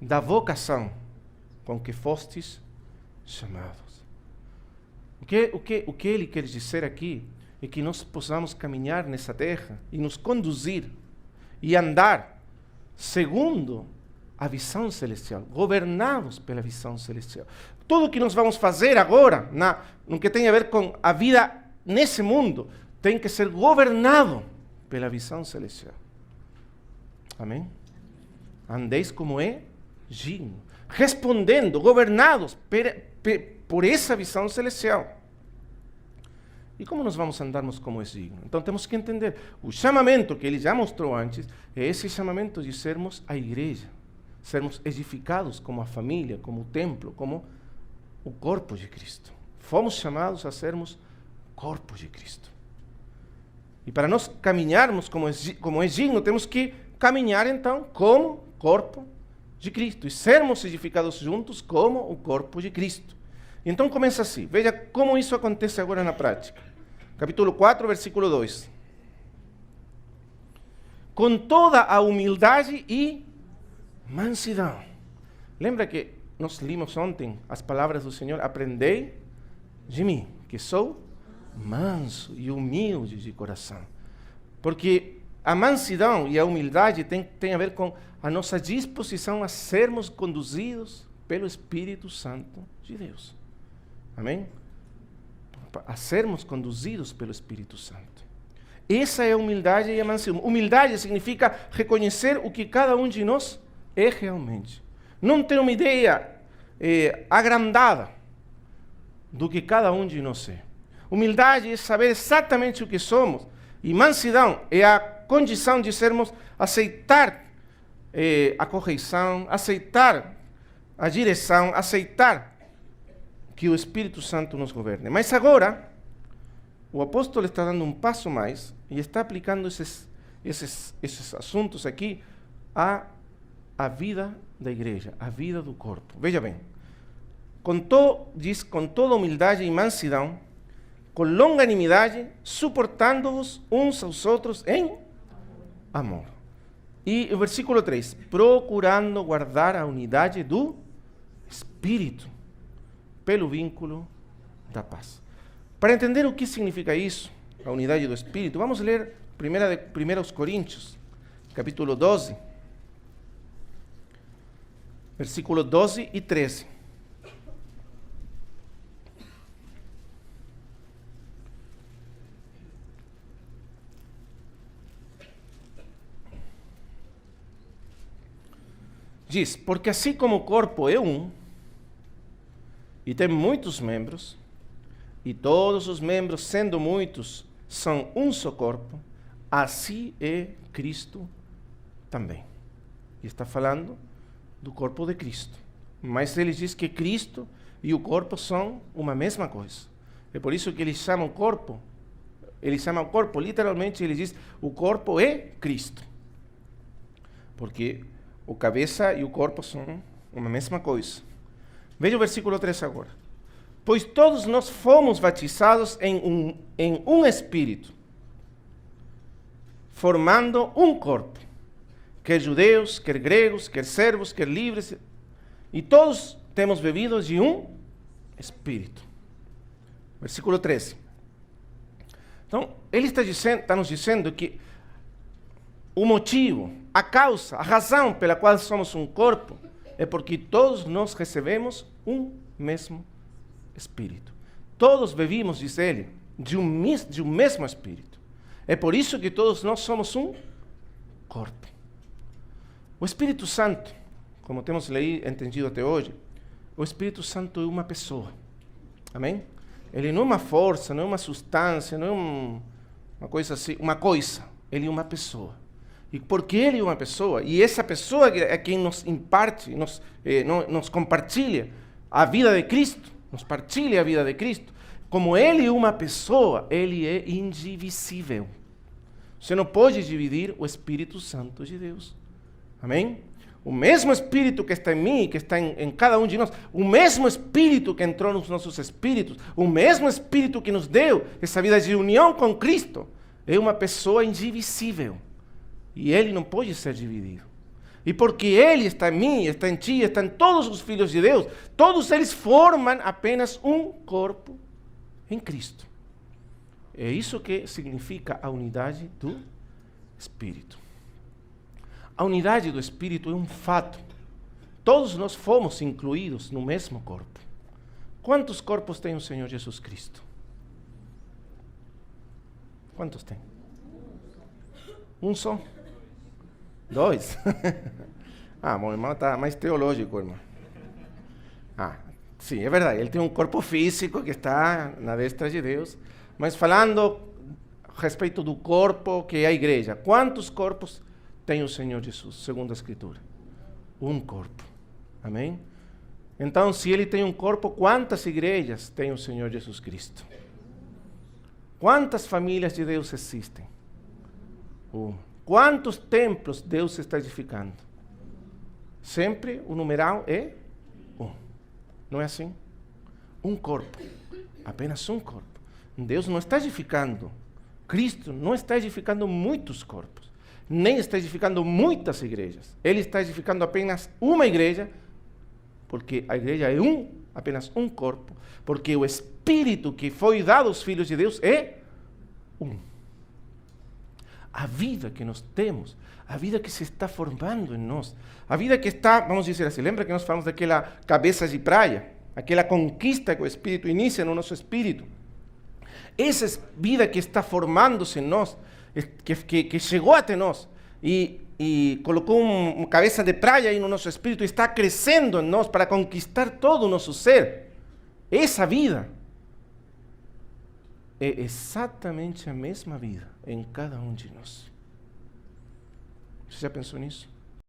da vocação com que fostes chamados. O que ele quer dizer aqui é que nós possamos caminhar nessa terra e nos conduzir e andar segundo a visão celestial, governados pela visão celestial. Tudo o que nós vamos fazer agora, no que tem a ver com a vida nesse mundo, tem que ser governado pela visão celestial. Amém? Andeis como é digno, respondendo, governados por essa visão celestial. E como nós vamos andarmos como é digno? Então temos que entender, o chamamento que ele já mostrou antes, é esse chamamento de sermos a igreja, sermos edificados como a família, como o templo, como o corpo de Cristo. Fomos chamados a sermos corpo de Cristo. E para nós caminharmos como é digno, temos que caminhar então como corpo de Cristo e sermos edificados juntos como o corpo de Cristo. Então começa assim, veja como isso acontece agora na prática. Capítulo 4, versículo 2. Com toda a humildade e mansidão. Lembra que nós limos ontem as palavras do Senhor? Aprendei de mim, que sou manso e humilde de coração. Porque a mansidão e a humildade tem a ver com a nossa disposição a sermos conduzidos pelo Espírito Santo de Deus. Amém? A sermos conduzidos pelo Espírito Santo. Essa é a humildade e a mansidão. Humildade significa reconhecer o que cada um de nós é realmente. Não ter uma ideia agrandada do que cada um de nós é. Humildade é saber exatamente o que somos. E mansidão é a condição de aceitar a correção, aceitar a direção, aceitar que o Espírito Santo nos governe. Mas agora, o apóstolo está dando um passo mais e está aplicando esses assuntos aqui à vida da igreja, à vida do corpo. Veja bem, diz com toda humildade e mansidão, com longanimidade, suportando-vos uns aos outros em amor. E o versículo 3, procurando guardar a unidade do Espírito, pelo vínculo da paz. Para entender o que significa isso, a unidade do Espírito, vamos ler 1 Coríntios, capítulo 12, versículo 12 e 13. Diz, porque assim como o corpo é um, e tem muitos membros, e todos os membros, sendo muitos, são um só corpo, assim é Cristo também. E está falando do corpo de Cristo. Mas ele diz que Cristo e o corpo são uma mesma coisa. É por isso que ele chama o corpo, literalmente, ele diz, o corpo é Cristo. Porque o cabeça e o corpo são uma mesma coisa. Veja o versículo 3 agora. Pois todos nós fomos batizados em um Espírito, formando um corpo, quer judeus, quer gregos, quer servos, quer livres, e todos temos bebido de um Espírito. Versículo 13. Então, ele está nos dizendo que o motivo, a causa, a razão pela qual somos um corpo, é porque todos nós recebemos um mesmo Espírito. Todos bebimos, diz ele, de um mesmo Espírito. É por isso que todos nós somos um corpo. O Espírito Santo, como temos entendido até hoje, o Espírito Santo é uma pessoa. Amém? Ele não é uma força, não é uma substância, não é uma coisa assim, uma coisa. Ele é uma pessoa. E porque ele é uma pessoa, e essa pessoa é quem nos imparte, nos compartilha a vida de Cristo, nos partilha a vida de Cristo, como ele é uma pessoa, ele é indivisível. Você não pode dividir o Espírito Santo de Deus. Amém? O mesmo Espírito que está em mim, que está em cada um de nós, o mesmo Espírito que entrou nos nossos espíritos, o mesmo Espírito que nos deu essa vida de união com Cristo, é uma pessoa indivisível. E ele não pode ser dividido. E porque Ele está em mim, está em ti, está em todos os filhos de Deus, todos eles formam apenas um corpo em Cristo. É isso que significa a unidade do Espírito. A unidade do Espírito é um fato. Todos nós fomos incluídos no mesmo corpo. Quantos corpos tem o Senhor Jesus Cristo? Quantos tem? Um só? Dois? Meu irmão está mais teológico, irmão. Sim, é verdade. Ele tem um corpo físico que está na destra de Deus. Mas falando a respeito do corpo que é a igreja, quantos corpos tem o Senhor Jesus, segundo a Escritura? Um corpo. Amém? Então, se Ele tem um corpo, quantas igrejas tem o Senhor Jesus Cristo? Quantas famílias de Deus existem? Quantos templos Deus está edificando? Sempre o numeral é um. Não é assim? Um corpo. Apenas um corpo. Deus não está edificando. Cristo não está edificando muitos corpos. Nem está edificando muitas igrejas. Ele está edificando apenas uma igreja, porque a igreja é apenas um corpo, porque o Espírito que foi dado aos filhos de Deus é um. A vida que nós temos, a vida que se está formando em nós, a vida que está, vamos dizer assim, lembra que nós falamos daquela cabeça de praia, aquela conquista que o Espírito inicia no nosso espírito? Essa vida que está formando-se em nós, que chegou até nós e colocou uma cabeça de praia aí no nosso espírito, está crescendo em nós para conquistar todo o nosso ser. Essa vida é exatamente a mesma vida em cada um de nós. Você já pensou nisso?